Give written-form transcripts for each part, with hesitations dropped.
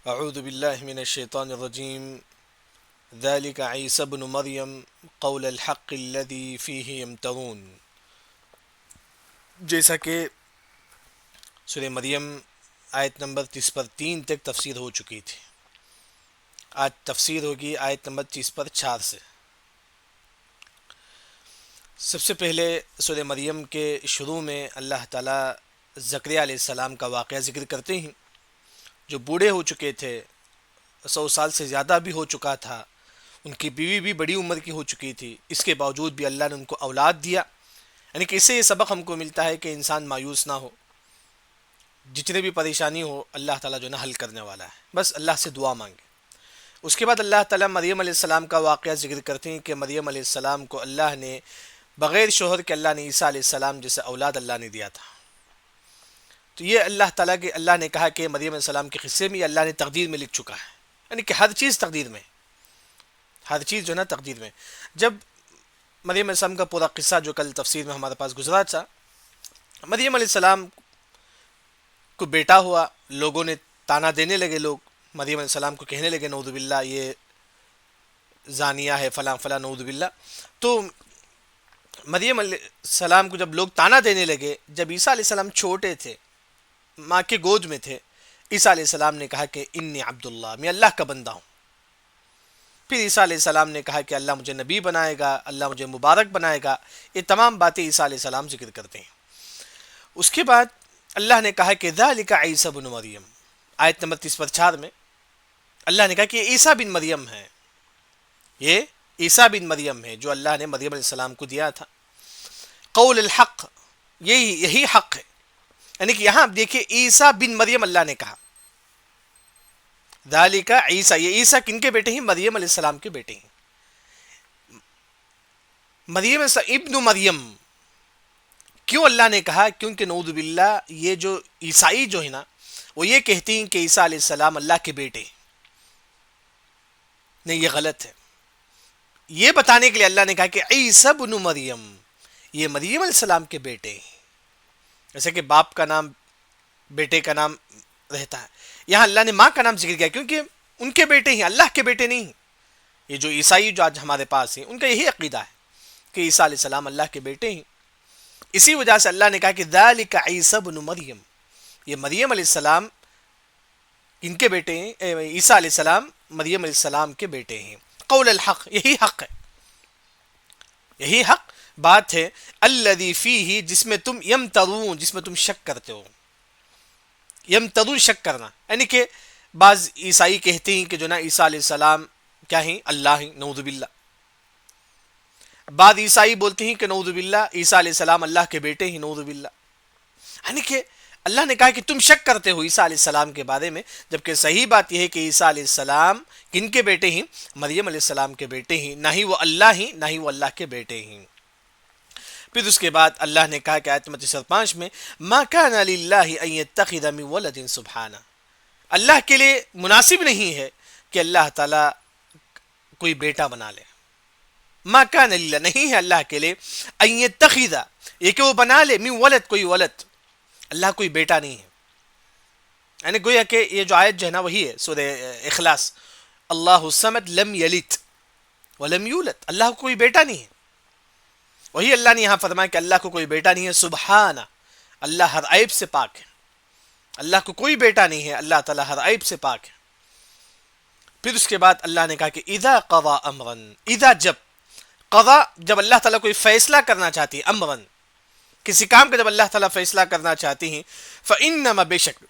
اعوذ باللہ من الشیطان الرجیم ذلك عیسی ابن مریم قول الحق الذی فیہ یمترون. جیسا کہ سورہ مریم آیت نمبر 30 پر 3 تک تفسیر ہو چکی تھی. آج تفسیر ہوگی آیت نمبر 30 پر 4 سے. سب سے پہلے سورہ مریم کے شروع میں اللہ تعالیٰ زکریا علیہ السلام کا واقعہ ذکر کرتے ہیں، جو بوڑھے ہو چکے تھے، 100 سال سے زیادہ بھی ہو چکا تھا، ان کی بیوی بھی بڑی عمر کی ہو چکی تھی، اس کے باوجود بھی اللہ نے ان کو اولاد دیا. یعنی کہ اس سے یہ سبق ہم کو ملتا ہے کہ انسان مایوس نہ ہو، جتنے بھی پریشانی ہو اللہ تعالیٰ جو ہے نا حل کرنے والا ہے، بس اللہ سے دعا مانگے. اس کے بعد اللہ تعالیٰ مریم علیہ السلام کا واقعہ ذکر کرتے ہیں کہ مریم علیہ السلام کو اللہ نے بغیر شوہر کے اللہ نے عیسیٰ علیہ السلام جیسے اولاد اللہ نے دیا تھا. تو یہ اللہ نے کہا کہ مریم علیہ السلام کے قصے میں اللہ نے تقدیر میں لکھ چکا ہے. یعنی کہ ہر چیز تقدیر میں، ہر چیز جو ہے نا تقدیر میں. جب مریم علیہ السلام کا پورا قصہ جو کل تفسیر میں ہمارے پاس گزرا تھا، مریم علیہ السلام کو بیٹا ہوا، لوگوں نے تانا دینے لگے، لوگ مریم علیہ السلام کو کہنے لگے نعوذ باللہ یہ زانیہ ہے، فلاں فلاں، نعوذ باللہ. تو مریم علیہ السلام کو جب لوگ تانا دینے لگے، جب عیسیٰ علیہ السلام چھوٹے تھے، ماں کے گود میں تھے، عیسیٰ علیہ السلام نے کہا کہ انی عبداللہ، میں اللہ کا بندہ ہوں. پھر عیسیٰ علیہ السلام نے کہا کہ اللہ مجھے نبی بنائے گا، اللہ مجھے مبارک بنائے گا. یہ تمام باتیں عیسیٰ علیہ السلام ذکر کرتے ہیں. اس کے بعد اللہ نے کہا کہ ذالک عیسی بن مریم، آیت نمبر 30 پر 4 میں اللہ نے کہا کہ یہ عیسیٰ بن مریم ہے، یہ عیسیٰ بن مریم ہے جو اللہ نے مریم علیہ السلام کو دیا تھا. قول الحق، یہی حق ہے. یعنی کہ یہاں دیکھیں عیسیٰ بن مریم اللہ نے کہا. ذالک عیسیٰ، یہ عیسیٰ کن کے بیٹے ہیں؟ مریم علیہ السلام کے بیٹے ہیں. مریم ابن مریم کیوں اللہ نے کہا؟ کیونکہ نعوذ باللہ یہ جو عیسائی جو ہے نا وہ یہ کہتی ہیں کہ عیسیٰ علیہ السلام اللہ کے بیٹے ہیں. نہیں، یہ غلط ہے. یہ بتانے کے لیے اللہ نے کہا کہ عیسی ابن مریم، یہ مریم علیہ السلام کے بیٹے ہیں. جیسے کہ باپ کا نام بیٹے کا نام رہتا ہے، یہاں اللہ نے ماں کا نام ذکر کیا کیونکہ ان کے بیٹے ہیں، اللہ کے بیٹے نہیں. یہ جو عیسائی جو آج ہمارے پاس ہیں ان کا یہی عقیدہ ہے کہ عیسیٰ علیہ السلام اللہ کے بیٹے ہیں. اسی وجہ سے اللہ نے کہا کہ ذالک عیسی ابن مریم، یہ مریم علیہ السلام ان کے بیٹے ہیں، عیسیٰ علیہ السلام مریم علیہ السلام کے بیٹے ہیں. قول الحق، یہی حق ہے، یہی حق بات ہے. الذی فیہ، جس میں تم یمترون، جس میں تم شک کرتے ہو. یمترون، شک کرنا. یعنی کہ بعض عیسائی کہتے ہیں کہ جو نا عیسیٰ علیہ السلام کیا ہیں؟ اللہ ہیں، نعوذ باللہ. بعض عیسائی بولتے ہیں کہ نعوذ باللہ عیسیٰ علیہ السلام اللہ کے بیٹے ہیں، نعوذ باللہ. یعنی کہ اللہ نے کہا کہ تم شک کرتے ہو عیسیٰ علیہ السلام کے بارے میں، جبکہ صحیح بات یہ ہے کہ عیسیٰ علیہ السلام کن کے بیٹے ہیں؟ مریم علیہ السلام کے بیٹے ہیں. نہ ہی وہ اللہ ہیں، نہ ہی وہ اللہ کے بیٹے ہیں. پھر اس کے بعد اللہ نے کہا کہ آیت نمبر 5 میں ما کان للہ ان یتخذ من ولد سبحانہ، اللہ کے لیے مناسب نہیں ہے کہ اللہ تعالیٰ کوئی بیٹا بنا لے. ما کان للہ، نہیں ہے اللہ کے لیے، ان یتخذ، یہ کہ وہ بنا لے، من ولد، کوئی ولد. اللہ کوئی بیٹا نہیں ہے. یعنی گویا کہ یہ جو آیت جو ہے نا وہی ہے سورہ اخلاص، اللہ الصمد لم یلد ولم یولد، اللہ کو کوئی بیٹا نہیں ہے. وہی اللہ نے یہاں فرمایا کہ اللہ کو کوئی بیٹا نہیں ہے. سبحانہ، اللہ ہر عیب سے پاک ہے. اللہ کو کوئی بیٹا نہیں ہے، اللہ تعالیٰ ہر عیب سے پاک ہے. پھر اس کے بعد اللہ نے کہا کہ اذا قضا امرا، اذا، جب، قضا، جب اللہ تعالیٰ کوئی فیصلہ کرنا چاہتی ہے، امرا، کسی کام کا جب اللہ تعالیٰ فیصلہ کرنا چاہتی ہیں، فانما، بے شک،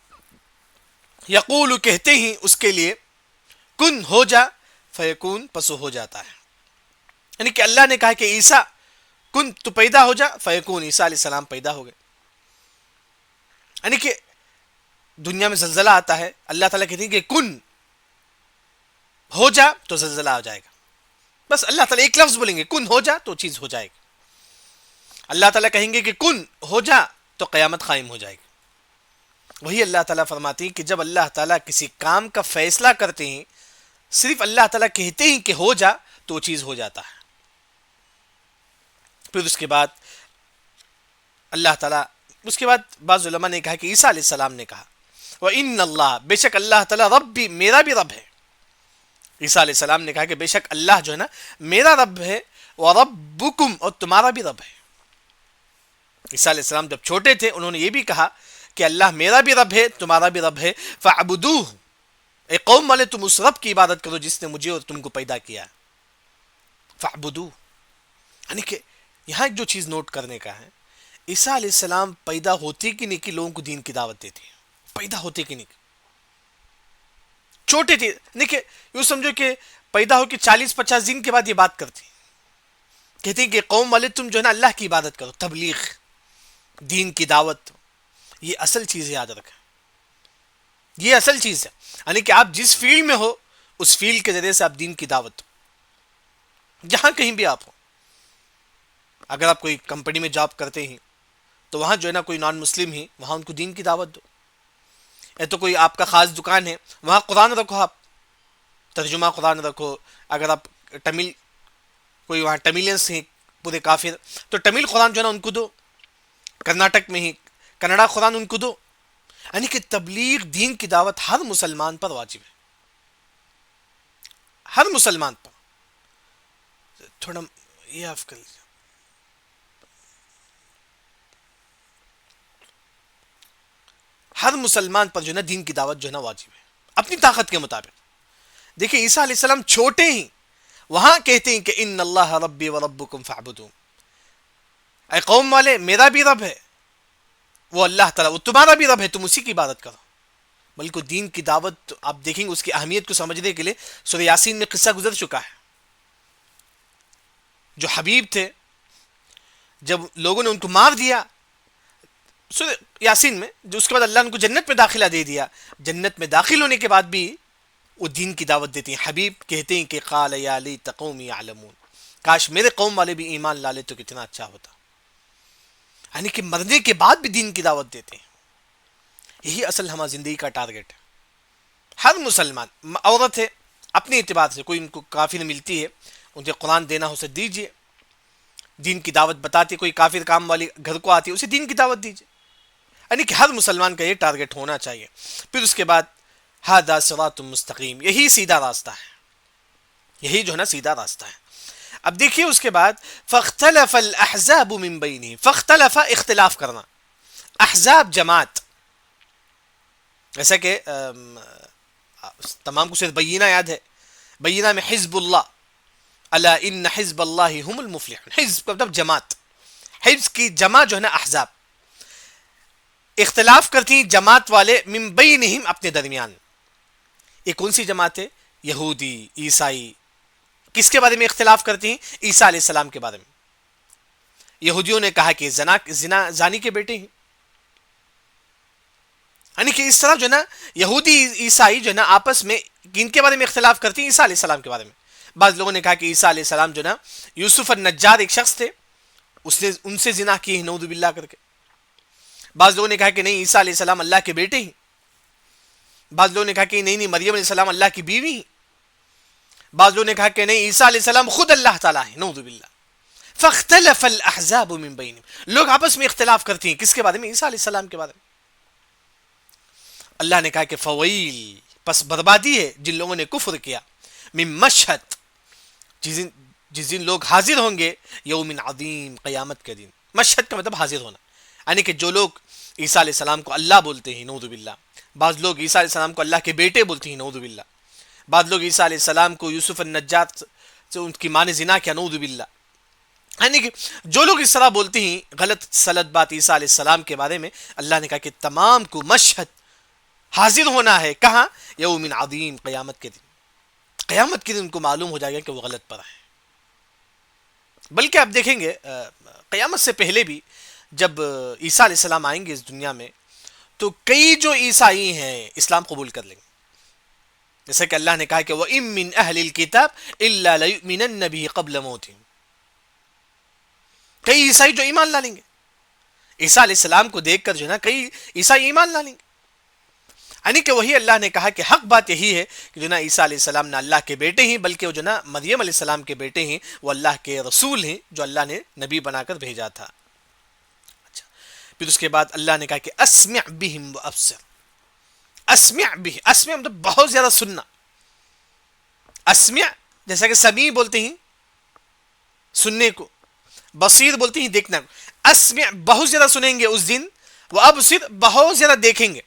یقول، کہتے ہیں اس کے لیے، کن، ہو جا، فیکون، پس ہو جاتا ہے. یعنی کہ اللہ نے کہا کہ عیسیٰ کن، تو پیدا ہو جا، فیکون، عیسیٰ علیہ السلام پیدا ہو گئے. یعنی کہ دنیا میں زلزلہ آتا ہے، اللہ تعالیٰ کہتے ہیں کہ کن، ہو جا، تو زلزلہ آ جائے گا. بس اللہ تعالیٰ ایک لفظ بولیں گے، کن، ہو جا، تو چیز ہو جائے گی. اللہ تعالیٰ کہیں گے کہ کن، ہو جا، تو قیامت قائم ہو جائے گی. وہی اللہ تعالیٰ فرماتے ہیں کہ جب اللہ تعالیٰ کسی کام کا فیصلہ کرتے ہیں، صرف اللہ تعالیٰ کہتے ہیں کہ ہو جا، تو وہ چیز ہو جاتا ہے. پھر اس کے بعد اللہ تعالیٰ، اس کے بعد بعض علماء نے کہا کہ عیسیٰ علیہ السلام نے کہا وَإِنَّ اللَّهَ بے شک اللہ تعالیٰ ربی میرا بھی رب ہے. عیسیٰ علیہ السلام نے کہا کہ بے شک اللہ جو ہے نا میرا رب ہے، وَرَبُّكُمْ اور تمہارا بھی رب ہے. عیسیٰ علیہ السلام جب چھوٹے تھے انہوں نے یہ بھی کہا کہ اللہ میرا بھی رب ہے تمہارا بھی رب ہے، فَعْبُدُوهُ اے قوم والے تم اس رب کی عبادت کرو جس نے مجھے اور تم کو پیدا کیا. فَعْبُدُوهُ یعنی کہ یہاں ایک جو چیز نوٹ کرنے کا ہے، عیسیٰ علیہ السلام پیدا ہوتے کی نہیں کہ لوگوں کو دین کی دعوت دیتے ہیں، پیدا ہوتے کی نہیں، چھوٹے تھے. دیکھیں یوں سمجھو کہ پیدا ہو کے 40-50 دن کے بعد یہ بات کرتے ہیں، کہتے ہیں کہ قوم والے تم جو ہے نا اللہ کی عبادت کرو. تبلیغ، دین کی دعوت، یہ اصل چیز ہے، یاد رکھیں یہ اصل چیز ہے. یعنی کہ آپ جس فیلڈ میں ہو اس فیلڈ کے ذریعے سے آپ دین کی دعوت، جہاں کہیں بھی آپ ہو. اگر آپ کوئی کمپنی میں جاب کرتے ہیں تو وہاں جو ہے نا کوئی نان مسلم ہی، وہاں ان کو دین کی دعوت دو. یا تو کوئی آپ کا خاص دکان ہے وہاں قرآن رکھو، آپ ترجمہ قرآن رکھو. اگر آپ تمل، کوئی وہاں تملینس ہیں پورے کافر، تو تمل قرآن جو ہے نا ان کو دو. کرناٹک میں ہی کنڑا قرآن ان کو دو. یعنی کہ تبلیغ، دین کی دعوت ہر مسلمان پر واجب ہے، ہر مسلمان پر. تھوڑا یہ آف کر لیجیے. ہر مسلمان پر جو ہے نا دین کی دعوت جو ہے نا واجب ہے، اپنی طاقت کے مطابق. دیکھیں عیسیٰ علیہ السلام چھوٹے ہی وہاں کہتے ہیں کہ ان اللہ ربی و ربکم فاعبدون، اے قوم والے میرا بھی رب ہے وہ اللہ تعالیٰ، وہ تمہارا بھی رب ہے، تم اسی کی عبادت کرو. بلکہ دین کی دعوت آپ دیکھیں گے اس کی اہمیت کو سمجھنے کے لیے سورہ یاسین میں قصہ گزر چکا ہے. جو حبیب تھے جب لوگوں نے ان کو مار دیا سورہ یاسین میں، جو اس کے بعد اللہ نے ان کو جنت میں داخلہ دے دیا، جنت میں داخل ہونے کے بعد بھی وہ دین کی دعوت دیتے ہیں. حبیب کہتے ہیں کہ قال یا لیت قومی یعلمون، کاش میرے قوم والے بھی ایمان لا لے تو کتنا اچھا ہوتا. یعنی کہ مرنے کے بعد بھی دین کی دعوت دیتے ہیں. یہی اصل ہماری زندگی کا ٹارگٹ ہے. ہر مسلمان عورت ہے اپنے اعتبار سے، کوئی ان کو کافر ملتی ہے ان کے قرآن دینا ہو اسے دیجیے، دین کی دعوت بتاتے. کوئی کافر کام والی گھر کو آتی ہے اسے دین کی دعوت دیجیے. یعنی کہ ہر مسلمان کا یہ ٹارگٹ ہونا چاہیے. پھر اس کے بعد ھذا صراط مستقیم، یہی سیدھا راستہ ہے، یہی جو ہے نا سیدھا راستہ ہے. اب دیکھیے اس کے بعد فاختلف الاحزاب من بینہم، فاختلف اختلاف کرنا، احزاب جماعت، جیسا کہ تمام کو صرف بینہ یاد ہے. بینہ میں حزب اللہ، الا ان حزب اللہ هم المفلحون، حزب کا مطلب جماعت، حزب کی جمع جو ہے نا احزاب. اختلاف کرتی ہیں جماعت والے من بینہم اپنے درمیان. یہ کون سی جماعت ہے؟ یہودی، عیسائی. کس کے بارے میں اختلاف کرتی ہیں؟ عیسیٰ علیہ السلام کے بارے میں. یہودیوں نے کہا کہ زانی کے بیٹے ہیں. یعنی کہ اس طرح جو ہے نا یہودی عیسائی جو ہے نا آپس میں کن کے بارے میں اختلاف کرتی ہیں؟ عیسیٰ علیہ السلام کے بارے میں. بعض لوگوں نے کہا کہ عیسیٰ علیہ السلام جو ہے نا یوسف النجار ایک شخص تھے، اس نے ان سے زنا کی ہے نعوذ باللہ کر کے. بعض لوگوں نے کہا کہ نہیں عیسیٰ علیہ السلام اللہ کے بیٹے ہیں. بعض لوگوں نے کہا کہ نہیں مریم علیہ السلام اللہ کی بیوی ہیں. بعض لوگوں نے کہا کہ نہیں عیسیٰ علیہ السلام خود اللہ تعالیٰ ہے نعوذ باللہ. فاختلف الاحزاب من بینہم، لوگ آپس میں اختلاف کرتی ہیں کس کے بارے میں؟ عیسیٰ علیہ السلام کے بارے میں. اللہ نے کہا کہ فویل، پس بربادی ہے جن لوگوں نے کفر کیا، من مشہد، جس دن لوگ حاضر ہوں گے، یوم عظیم، قیامت کے دن. مشہد کا مطلب حاضر ہونا. یعنی کہ جو لوگ عیسیٰ علیہ السلام کو اللہ بولتے ہیں نعوذ باللہ، بعض لوگ عیسیٰ علیہ السلام کو اللہ کے بیٹے بولتے ہیں نعوذ باللہ، بعض لوگ عیسیٰ علیہ السلام کو یوسف النجار سے ان کی ماں نے زنا کیا نعوذ باللہ. یعنی کہ جو لوگ اس طرح بولتے ہیں غلط سلط بات عیسیٰ علیہ السلام کے بارے میں، اللہ نے کہا کہ تمام کو مشہد، حاضر ہونا ہے. کہاں؟ یوم عظیم، قیامت کے دن. قیامت کے دن ان کو معلوم ہو جائے گا کہ وہ غلط پر ہیں. بلکہ آپ دیکھیں گے قیامت سے پہلے بھی جب عیسیٰ علیہ السلام آئیں گے اس دنیا میں تو کئی جو عیسائی ہیں اسلام قبول کر لیں گے. جیسا کہ اللہ نے کہا کہ وَإِن مِّنْ أَهْلِ الْكِتَابِ إِلَّا لَيُؤْمِنَنَّ بِهِ قَبْلَ مَوْتِهِمْ، کئی عیسائی جو ایمان لا لیں گے عیسیٰ علیہ السلام کو دیکھ کر جو ہے نا کئی عیسائی ایمان لا لیں گے. یعنی کہ وہی اللہ نے کہا کہ حق بات یہی ہے کہ جو نا عیسیٰ علیہ السلام نہ اللہ کے بیٹے ہیں بلکہ وہ جو نا مریم علیہ السلام کے بیٹے ہیں، وہ اللہ کے رسول ہیں جو اللہ نے نبی بنا کر بھیجا تھا. اچھا، پھر اس کے بعد اللہ نے کہا کہ اسمع بہم وابصر، اسمع بھی، اسمع مطلب بہت زیادہ سننا. اسمع جیسا کہ سمیع بولتے ہیں سننے کو، بصیر بولتے ہیں دیکھنا کو. اسمع بہت زیادہ سنیں گے اس دن، وہ ابصر بہت زیادہ دیکھیں گے.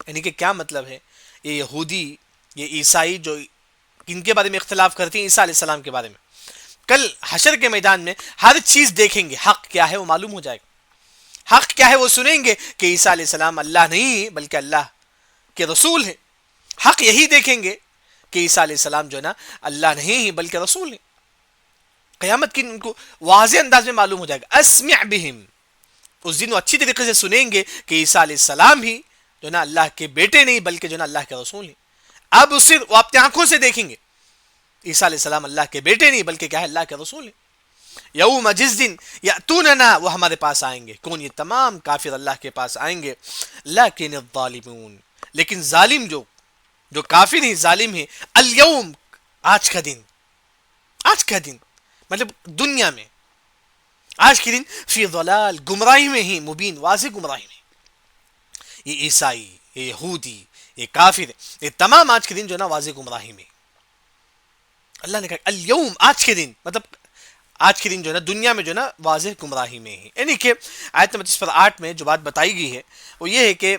یعنی کہ کیا مطلب ہے؟ یہ یہودی، یہ عیسائی جو ان کے بارے میں اختلاف کرتے ہیں عیسیٰ علیہ السلام کے بارے میں، کل حشر کے میدان میں ہر چیز دیکھیں گے. حق کیا ہے وہ معلوم ہو جائے گا، حق کیا ہے وہ سنیں گے کہ عیسیٰ علیہ السلام اللہ نہیں بلکہ اللہ کے رسول ہیں. حق یہی دیکھیں گے کہ عیسیٰ علیہ السلام جو ہے نا اللہ نہیں ہی بلکہ رسول ہیں. قیامت کی ان کو واضح انداز میں معلوم ہو جائے گا. اسمع بہم، اس دن وہ اچھی طریقے سے سنیں گے کہ عیسیٰ علیہ السلام ہی جو نا اللہ کے بیٹے نہیں بلکہ جو نا اللہ کے رسول ہیں. اب صرف وہ اپنی آنکھوں سے دیکھیں گے عیسیٰ علیہ السلام اللہ کے بیٹے نہیں بلکہ کیا ہے اللہ کے رسول ہیں. یوم جس دن یاتوننا، وہ ہمارے پاس آئیں گے. کون؟ یہ تمام کافر اللہ کے پاس آئیں گے. لیکن الظالمون، لیکن ظالم جو کافر ہیں ظالم ہیں، الیوم آج کا دن، آج کا دن مطلب دنیا میں آج کے دن، فی ضلال گمراہی میں ہی، مبین واضح گمراہی میں. یہ عیسائی، یہ یہودی، یہ کافر، یہ تمام آج کے دن جو ہے نا واضح گمراہی میں. اللہ نے کہا الیوم آج کے دن، مطلب آج کے دن جو ہے نا دنیا میں جو ہے نا واضح گمراہی میں ہے. یعنی کہ آیت نمبر 8 میں جو بات بتائی گئی ہے وہ یہ ہے کہ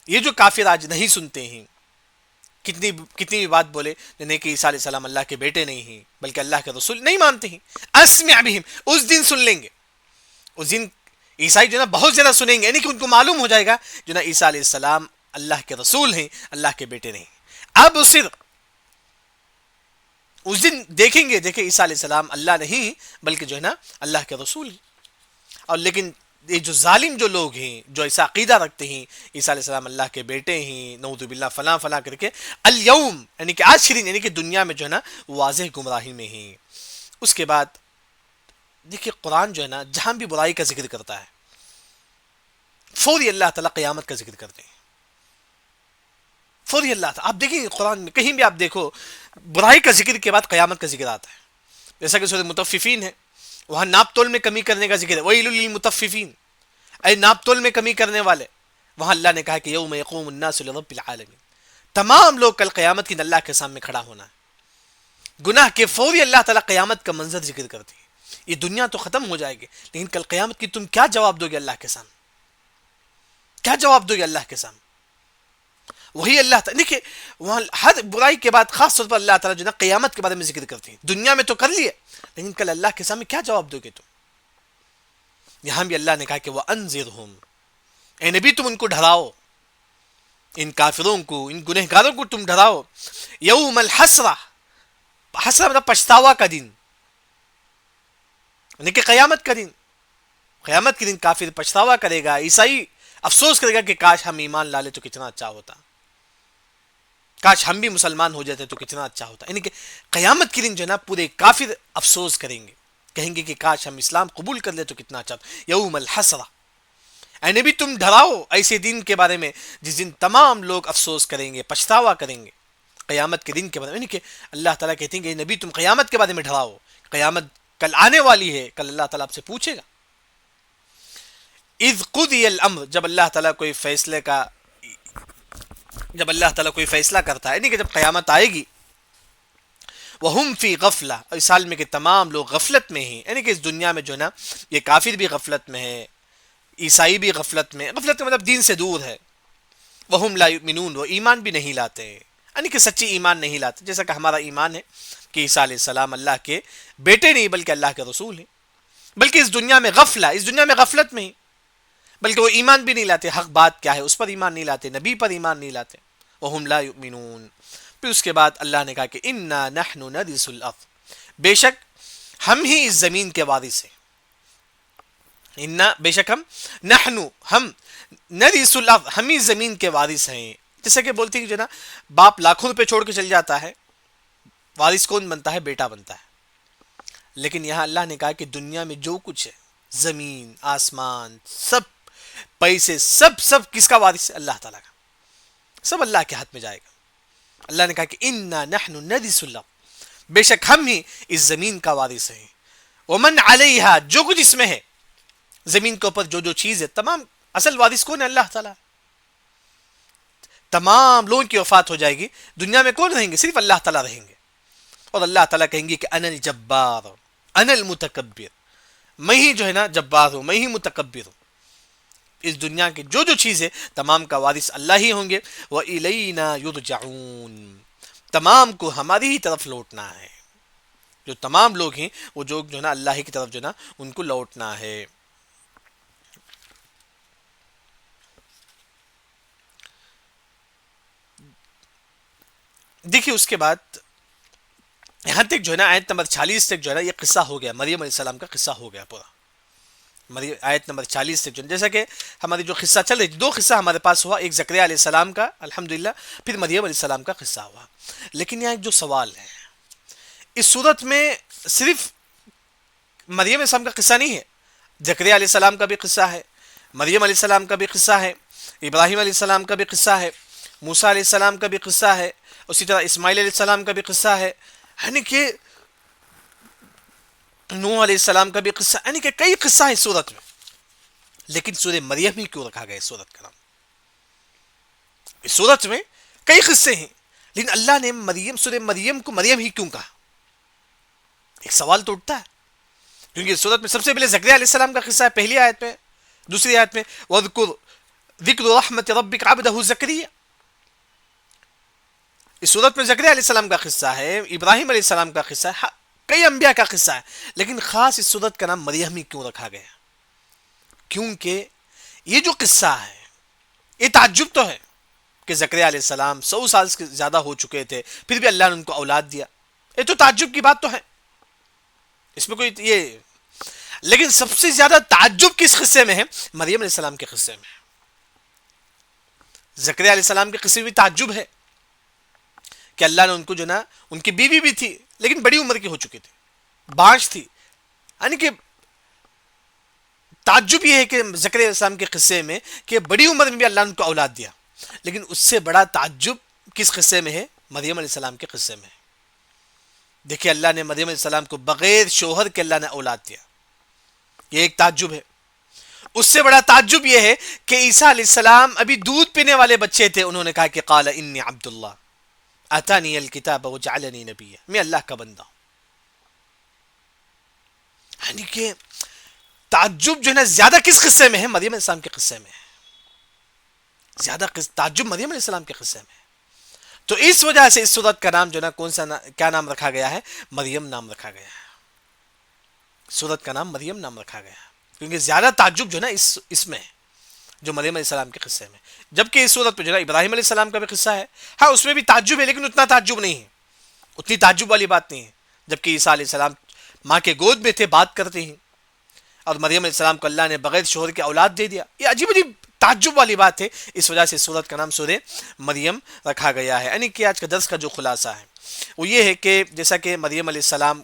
یہ جو کافر آج نہیں سنتے ہیں، کتنی بھی بات بولے جنہیں کہ عیسیٰ علیہ السلام اللہ کے بیٹے نہیں ہیں بلکہ اللہ کے رسول نہیں مانتے ہیں. اسمع بہم، اس دن سن لیں گے. اس دن عیسائی جو ہے نا بہت زیادہ سنیں گے، یعنی کہ ان کو معلوم ہو جائے گا جو نا عیسیٰ علیہ السلام اللہ کے رسول ہیں اللہ کے بیٹے نہیں. اب صرف اس دن دیکھیں گے عیسیٰ علیہ السلام اللہ نہیں بلکہ جو ہے نا اللہ کے رسول ہیں. اور لیکن یہ جو ظالم جو لوگ ہیں جو ایسا عقیدہ رکھتے ہیں عیسیٰ علیہ السلام اللہ کے بیٹے ہیں نعوذ باللہ فلاں فلاں کر کے، الیوم یعنی کہ آج کے دن، یعنی کہ دنیا میں جو ہے نا واضح گمراہی میں ہیں. اس کے بعد دیکھیے قرآن جو ہے نا جہاں بھی برائی کا ذکر کرتا ہے فوری اللہ تعالیٰ قیامت کا ذکر کرتے ہیں. فوری اللہ تعالیٰ، آپ دیکھیں قرآن میں کہیں بھی آپ دیکھو برائی کا ذکر کے بعد قیامت کا ذکر آتا ہے. جیسا کہ سورۃ مطففین ہے، وہاں ناپ تول میں کمی کرنے کا ذکر ہے، ویل للمطففین، اے ناپ تول میں کمی کرنے والے. وہاں اللہ نے کہا کہ یوم یقوم الناس لرب العالمین، تمام لوگ کل قیامت کی اللہ کے سامنے کھڑا ہونا ہے. گناہ کے فوری اللہ تعالیٰ قیامت کا منظر ذکر کرتے ہیں. یہ دنیا تو ختم ہو جائے گی لیکن کل قیامت کی تم کیا جواب دو گے اللہ کے سامنے؟ کیا جواب دو گے اللہ کے سامنے؟ وہی اللہ تعالیٰ دیکھیں وہاں ہر برائی کے بعد خاص طور پر اللہ تعالیٰ جو نا قیامت کے بارے میں ذکر کرتے ہیں. دنیا میں تو کر لیے لیکن کل اللہ کے سامنے کیا جواب دو گے تم؟ یہاں بھی اللہ نے کہا کہ وَأَنذِرْهُمْ، اے نبی تم ان کو ڈراؤ، ان کافروں کو، ان گنہگاروں کو تم ڈراؤ. یوم الحسرہ، حسرہ مطلب پچھتاوا کا دن، یعنی کہ قیامت کا دن. قیامت کے دن کافر پچھتاوا کرے گا، عیسائی افسوس کرے گا کہ کاش ہم ایمان لا لے تو کتنا اچھا ہوتا، کاش ہم بھی مسلمان ہو جاتے تو کتنا اچھا ہوتا. یعنی کہ قیامت کے دن جو ہے نا پورے کافر افسوس کریں گے، کہیں گے کہ کاش ہم اسلام قبول کر لے تو کتنا اچھا ہوتا. یوم الحسرہ، اے نبی تم ڈراؤ ایسے دن کے بارے میں جس دن تمام لوگ افسوس کریں گے، پچھتاوا کریں گے قیامت کے دن کے بارے میں. یعنی کہ اللہ تعالیٰ کہتے ہیں کہ نبی تم قیامت کے بارے میں ڈراؤ، قیامت کل آنے والی ہے، کل اللہ تعالیٰ آپ سے پوچھے گا. اذ قضی الامر، جب اللہ تعالیٰ کوئی فیصلہ کرتا ہے، یعنی کہ جب قیامت آئے گی. وہم فی غفلہ، اس حال میں کہ تمام لوگ غفلت میں ہیں، یعنی کہ اس دنیا میں جو ہے نا یہ کافر بھی غفلت میں ہے، عیسائی بھی غفلت میں، غفلت کا مطلب دین سے دور ہے. وہم لا یؤمنون، وہ ایمان بھی نہیں لاتے، یعنی کہ سچی ایمان نہیں لاتے. جیسا کہ ہمارا ایمان ہے کہ عیسیٰ علیہ السلام اللہ کے بیٹے نہیں بلکہ اللہ کے رسول ہیں، بلکہ اس دنیا میں غفلہ، اس دنیا میں غفلت میں ہی، بلکہ وہ ایمان بھی نہیں لاتے. حق بات کیا ہے اس پر ایمان نہیں لاتے، نبی پر ایمان نہیں لاتے. وہم لا یؤمنون. پھر اس کے بعد اللہ نے کہا کہ انا نحن نرث الارض، بے شک ہم ہی اس زمین کے وارث ہیں. انا بے شک ہم نرث الارض، ہم ہی زمین کے وارث ہیں. جیسا کہ بولتے ہیں جو نا باپ لاکھوں روپے چھوڑ کے چل جاتا ہے، وارث کون بنتا ہے؟ بیٹا بنتا ہے. لیکن یہاں اللہ نے کہا کہ دنیا میں جو کچھ ہے، زمین آسمان سب پیسے سب کس کا وارث ہے؟ اللہ تعالیٰ کا. سب اللہ کے ہاتھ میں جائے گا. اللہ نے کہا کہ انا نحن نرث الارض، بے شک ہم ہی اس زمین کا وارث ہیں. ومن علیہا، جو کچھ اس میں ہے، زمین کے اوپر جو چیز ہے تمام، اصل وارث کون ہے؟ اللہ تعالیٰ. تمام لوگوں کی وفات ہو جائے گی. دنیا میں کون رہیں گے؟ صرف اللہ تعالیٰ رہیں گے. اور اللہ تعالیٰ کہیں گے کہ انا الجبار انا المتکبر، میں ہی جو ہے نا جبار ہوں، میں ہی متکبر ہوں. اس دنیا کی جو جو چیز ہے تمام کا وارث اللہ ہی ہوں گے. وَإِلَيْنَا يُرْجَعُونَ، تمام کو ہماری ہی طرف لوٹنا ہے. جو تمام لوگ ہیں وہ جو ہے نا اللہ ہی کی طرف جو ہے نا ان کو لوٹنا ہے. دیکھیے اس کے بعد یہاں تک جو ہے نا آیت نمبر 46 تک جو ہے نا یہ قصہ ہو گیا، مریم علیہ السلام کا قصہ ہو گیا پورا. آیت نمبر 40 تک جو جیسا کہ ہماری جو قصہ چل رہی، دو قصہ ہمارے پاس ہوا، ایک زکریا علیہ السلام کا الحمدللہ، پھر مریم علیہ السلام کا قصہ ہوا. لیکن یہاں ایک جو سوال ہے، اس صورت میں صرف مریم علیہ السلام کا قصہ نہیں ہے، زکریا علیہ السلام کا بھی قصہ ہے، مریم علیہ السلام کا بھی قصہ ہے، ابراہیم علیہ السلام کا بھی قصہ ہے، موسیٰ علیہ السلام کا بھی قصہ ہے، اسی طرح اسماعیل علیہ السلام کا بھی قصہ ہے، یعنی کہ نوح علیہ السلام کا بھی قصہ، یعنی کہ کئی قصہ ہیں سورت میں. لیکن سورہ مریم ہی کیوں رکھا گیا اس سورت کا نام؟ اس سورت میں کئی قصے ہیں لیکن اللہ نے سورہ مریم کو مریم ہی کیوں کہا؟ ایک سوال تو اٹھتا ہے. کیونکہ اس سورت میں سب سے پہلے زکریا علیہ السلام کا قصہ ہے پہلی آیت میں، دوسری آیت میں وَذْكُرْ ذِكْرُ رَحْمَتِ رَبِّكَ عَبْدَهُ زَكَرِيَّا. اس سورت میں زکریا علیہ السلام کا قصہ ہے، ابراہیم علیہ السلام کا قصہ ہے، کئی انبیاء کا قصہ ہے، لیکن خاص اس سورت کا نام مریم ہی کیوں رکھا گیا؟ کیونکہ یہ جو قصہ ہے یہ تعجب تو ہے کہ زکریا علیہ السلام 100 سال سے زیادہ ہو چکے تھے، پھر بھی اللہ نے ان کو اولاد دیا. یہ تو تعجب کی بات تو ہے، اس میں کوئی یہ. لیکن سب سے زیادہ تعجب کس قصے میں ہے؟ مریم علیہ السلام کے قصے میں. زکریا علیہ السلام کے قصے میں تعجب ہے کہ اللہ نے ان کو جو نا، ان کی بیوی بھی تھی لیکن بڑی عمر کی ہو چکی تھی، بانجھ تھی. یعنی کہ تعجب یہ ہے کہ زکریا علیہ السلام کے قصے میں کہ بڑی عمر میں بھی اللہ نے ان کو اولاد دیا. لیکن اس سے بڑا تعجب کس قصے میں ہے؟ مریم علیہ السلام کے قصے میں. دیکھیں اللہ نے مریم علیہ السلام کو بغیر شوہر کے اللہ نے اولاد دیا، یہ ایک تعجب ہے. اس سے بڑا تعجب یہ ہے کہ عیسیٰ علیہ السلام ابھی دودھ پینے والے بچے تھے، انہوں نے کہا کہ قال انی عبد اللہ آتانی الکتاب وجعلنی نبیا، میں اللہ کا بندہ ہوں. یعنی کہ تعجب جو ہے نا زیادہ کس قصے میں ہے؟ مریم علیہ السلام کے قصے میں ہے. زیادہ تعجب مریم علیہ السلام کے قصے میں ہے. تو اس وجہ سے اس سورت کا نام جو نا کیا نام رکھا گیا ہے؟ مریم نام رکھا گیا ہے. سورت کا نام مریم نام رکھا گیا ہے کیونکہ زیادہ تعجب جو ہے نا اس میں ہے، جو مریم علیہ السلام کے قصے میں. جبکہ اس سورت پہ جو ہے ابراہیم علیہ السلام کا بھی قصہ ہے، ہاں اس میں بھی تعجب ہے لیکن اتنا تعجب نہیں ہے، اتنی تعجب والی بات نہیں ہے. جبکہ عیسیٰ علیہ السلام ماں کے گود میں تھے، بات کرتے ہیں، اور مریم علیہ السلام کو اللہ نے بغیر شوہر کے اولاد دے دیا. یہ عجیب عجیب تعجب والی بات ہے، اس وجہ سے سورت کا نام سورہ مریم رکھا گیا ہے. یعنی کہ آج کا درس کا جو خلاصہ ہے وہ یہ ہے کہ جیسا کہ مریم علیہ السلام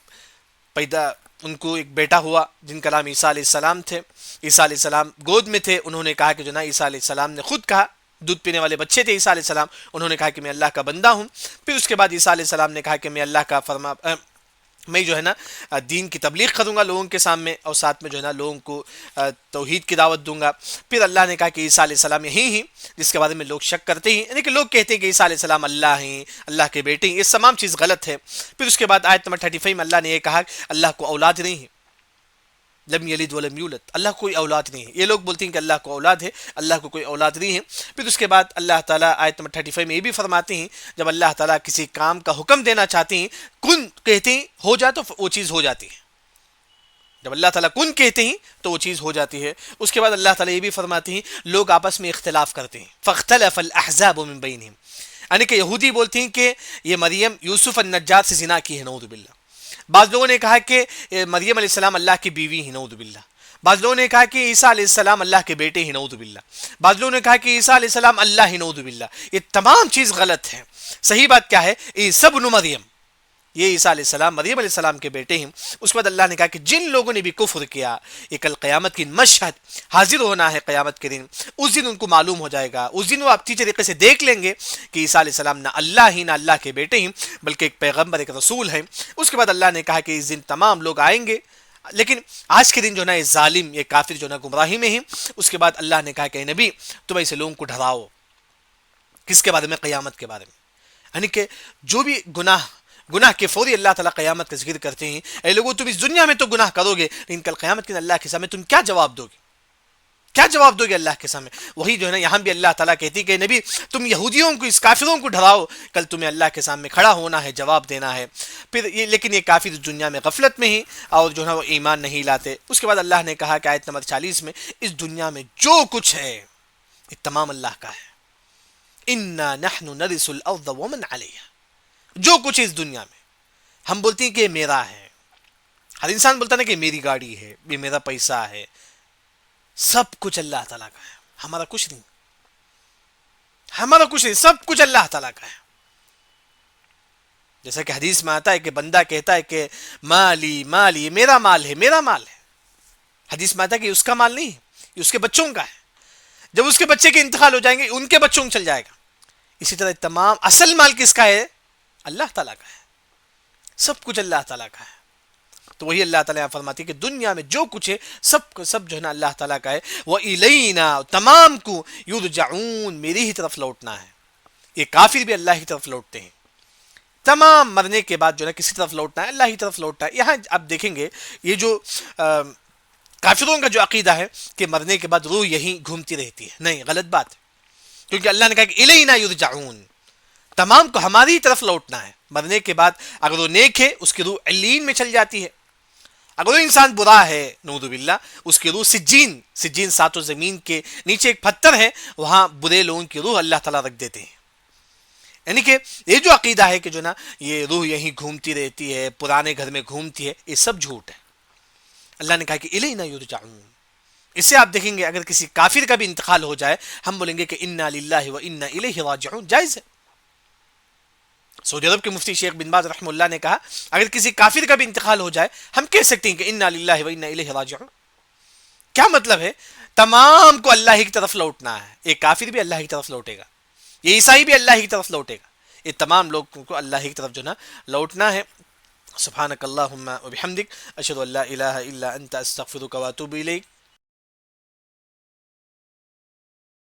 پیدا، ان کو ایک بیٹا ہوا جن کا نام عیسیٰ علیہ السلام تھے. عیسیٰ علیہ السلام گود میں تھے، انہوں نے کہا کہ جو نا عیسیٰ علیہ السلام نے خود کہا، دودھ پینے والے بچے تھے عیسیٰ علیہ السلام، انہوں نے کہا کہ میں اللہ کا بندہ ہوں. پھر اس کے بعد عیسیٰ علیہ السلام نے کہا کہ میں اللہ کا میں جو ہے نا دین کی تبلیغ کروں گا لوگوں کے سامنے، اور ساتھ میں جو ہے نا لوگوں کو توحید کی دعوت دوں گا. پھر اللہ نے کہا کہ عیسیٰ علیہ السلام یہی ہیں جس کے بارے میں لوگ شک کرتے ہیں، یعنی کہ لوگ کہتے ہیں کہ عیسیٰ علیہ السلام اللہ ہیں، اللہ کے بیٹے ہیں. یہ تمام چیز غلط ہے. پھر اس کے بعد آیت نمبر 35 میں اللہ نے یہ کہا کہ اللہ کو اولاد نہیں ہے، لم یلد ولم یولد، اللہ کوئی اولاد نہیں ہے. یہ لوگ بولتے ہیں کہ اللہ کو اولاد ہے، اللہ کو کوئی اولاد نہیں ہے. پھر اس کے بعد اللہ تعالیٰ آیت نمبر 35 میں یہ بھی فرماتے ہیں جب اللہ تعالیٰ کسی کام کا حکم دینا چاہتے ہیں، کن کہتے ہیں ہو جا تو وہ چیز ہو جاتی ہے. جب اللہ تعالیٰ کن کہتے ہیں تو وہ چیز ہو جاتی ہے. اس کے بعد اللہ تعالیٰ یہ بھی فرماتے ہیں لوگ آپس میں اختلاف کرتے ہیں، فاختلف الاحزاب من بینہم، یعنی کہ یہودی بولتے ہیں کہ یہ مریم یوسف النجار سے زنا کی ہے، نعوذ باللہ. بعض لوگوں نے کہا کہ مریم علیہ السلام اللہ کی بیوی ہیں، نعوذ باللہ. بعض لوگوں نے کہا کہ عیسیٰ علیہ السلام اللہ کے بیٹے ہیں، نعوذ باللہ. بعض لوگوں نے کہا کہ عیسیٰ علیہ السلام اللہ ہی، نعوذ باللہ. یہ تمام چیز غلط ہے. صحیح بات کیا ہے؟ عیسیٰ ابن مریم، یہ عیسیٰ علیہ السلام مریم علیہ السلام کے بیٹے ہیں. اس کے بعد اللہ نے کہا کہ جن لوگوں نے بھی کفر کیا، یہ کل قیامت کی مشہد حاضر ہونا ہے قیامت کے دن، اس دن ان کو معلوم ہو جائے گا. اس دن وہ اچھی طریقے سے دیکھ لیں گے کہ عیسیٰ علیہ السلام نہ اللہ ہی نہ اللہ کے بیٹے ہیں بلکہ ایک پیغمبر، ایک رسول ہیں. اس کے بعد اللہ نے کہا کہ اس دن تمام لوگ آئیں گے، لیکن آج کے دن جو نا یہ ظالم، یہ کافر جو نا گمراہی میں ہیں. اس کے بعد اللہ نے کہا کہ اے نبی تم ایسے لوگوں کو ڈراؤ، کس کے بارے میں؟ قیامت کے بارے میں. یعنی کہ جو بھی گناہ کے فوری اللہ تعالیٰ قیامت کا ذکر کرتے ہیں. اے لوگوں تم اس دنیا میں تو گناہ کرو گے لیکن کل قیامت کے دن اللہ کے سامنے تم کیا جواب دو گے؟ کیا جواب دو گے اللہ کے سامنے؟ وہی جو ہے نا یہاں بھی اللہ تعالیٰ کہتی کہ نبی تم یہودیوں کو، اس کافروں کو ڈراؤ، کل تمہیں اللہ کے سامنے کھڑا ہونا ہے، جواب دینا ہے. پھر یہ لیکن یہ کافر اس دنیا میں غفلت میں ہی اور جو ہے نا وہ ایمان نہیں لاتے. اس کے بعد اللہ نے کہا کہ آیت نمبر 40 میں اس دنیا میں جو کچھ ہے یہ تمام اللہ کا ہے. انا نحن نرث الارض ومن علیہا. جو کچھ ہے اس دنیا میں ہم بولتے ہیں کہ یہ میرا ہے. ہر انسان بولتا ہے نا کہ میری گاڑی ہے، یہ میرا پیسہ ہے. سب کچھ اللہ تعالیٰ کا ہے، ہمارا کچھ نہیں. ہمارا کچھ نہیں، سب کچھ اللہ تعالیٰ کا ہے. جیسا کہ حدیث میں آتا ہے کہ بندہ کہتا ہے کہ مالی مالی، یہ میرا مال ہے، میرا مال ہے. حدیث میں آتا ہے کہ اس کا مال نہیں، یہ اس کے بچوں کا ہے. جب اس کے بچے کے انتقال ہو جائیں گے ان کے بچوں کو چل جائے گا. اسی طرح تمام اصل مال کس کا ہے؟ اللہ تعالیٰ کا ہے. سب کچھ اللہ تعالیٰ کا ہے. تو وہی اللہ تعالیٰ فرماتی ہے کہ دنیا میں جو کچھ ہے سب جو ہے نا اللہ تعالیٰ کا ہے. وَإِلَيْنَا، تمام کو یرجعون، میری ہی طرف لوٹنا ہے. یہ کافر بھی اللہ کی طرف لوٹتے ہیں. تمام مرنے کے بعد جو ہے کسی طرف لوٹنا ہے؟ اللہ کی طرف لوٹنا ہے. یہاں آپ دیکھیں گے یہ جو کافروں کا جو عقیدہ ہے کہ مرنے کے بعد روح یہیں گھومتی رہتی ہے، نہیں، غلط بات ہے. کیونکہ اللہ نے کہا کہ الینا یرجعون، تمام کو ہماری ہی طرف لوٹنا ہے. مرنے کے بعد اگر وہ نیک ہے اس کی روح علین میں چل جاتی ہے، اگر وہ انسان برا ہے نعوذ باللہ اس کی روح سجین ساتوں زمین کے نیچے ایک پتھر ہے، وہاں برے لوگوں کی روح اللہ تعالیٰ رکھ دیتے ہیں. یعنی کہ یہ جو عقیدہ ہے کہ جو نا یہ روح یہیں گھومتی رہتی ہے، پرانے گھر میں گھومتی ہے، یہ سب جھوٹ ہے. اللہ نے کہا کہ الینا یرجعون. اس سے آپ دیکھیں گے اگر کسی کافر کا بھی انتقال ہو جائے ہم بولیں گے کہ انا للہ و انا الیہ راجعون، جائز ہے. سعودی عرب کے مفتی شیخ بن باز رحمہ اللہ نے کہا اگر کسی کافر کا بھی انتقال ہو جائے ہم کہہ سکتے ہیں کہ انا للہ و انا الیہ راجعون. کیا مطلب ہے؟ تمام کو اللہ ہی کی طرف لوٹنا ہے. ایک کافر بھی اللہ کی طرف لوٹے گا، یہ عیسائی بھی اللہ کی طرف لوٹے گا. یہ تمام لوگوں کو اللہ کی طرف جو نا لوٹنا ہے. سبحانک اللہم و بحمدک، اشہد ان لا الہ الا انت، استغفرک و اتوب الیک.